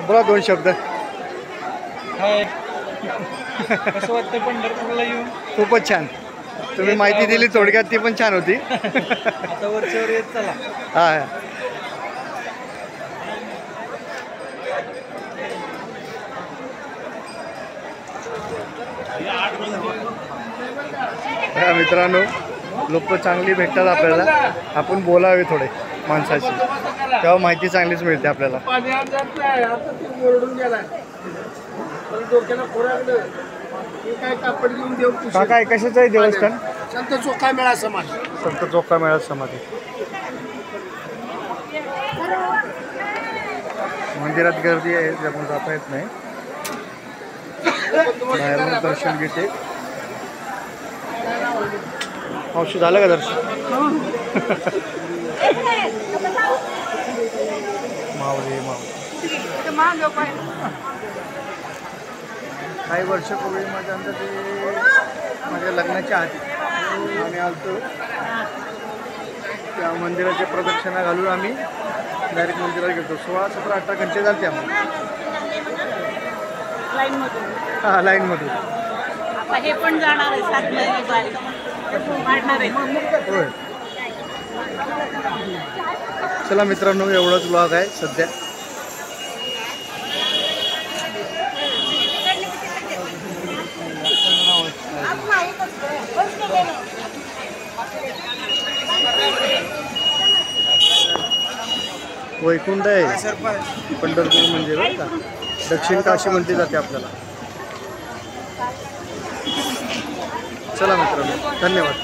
बोला दोन शब्द. कसं वाटतं पंढरपूरला येऊन? खूपच छान. तुम्ही माहिती दिली थोडक्यात, ती पण छान होती. आता वरच्यावर येत चला. हा मित्रांनो, लोक चांगली भेटतात आपल्याला. आपण बोलावे थोडे माणसाशी, तेव्हा माहिती चांगलीच मिळते आपल्याला. काय कशाचं आहे देवस्थान? संत चोखा मेळा समाज. संत चोखा मेळा समाधी. मंदिरात गर्दी आहे, त्यामुळे जाता येत नाही. बाहेरून दर्शन घेते. औषध झालं का दर्शन? मावळे काही वर्षापूर्वी माझ्या लग्नाच्या आधी आम्ही आलतो. त्या मंदिराच्या प्रदक्षिणा घालून आम्ही डायरेक्ट मंदिरात गेलो. 16, 17, 18 घंटे झाले आम्हाला लाईनमधून. हे पण जाणार आहे 7 होय. चला मित्रांनो, एवढाच ब्लॉग आहे सध्या. वैकुंठ आहे पंढरपूर मंदिर बरं का. दक्षिण काशी म्हणते जाते आपल्याला. चला मित्रांनो, धन्यवाद.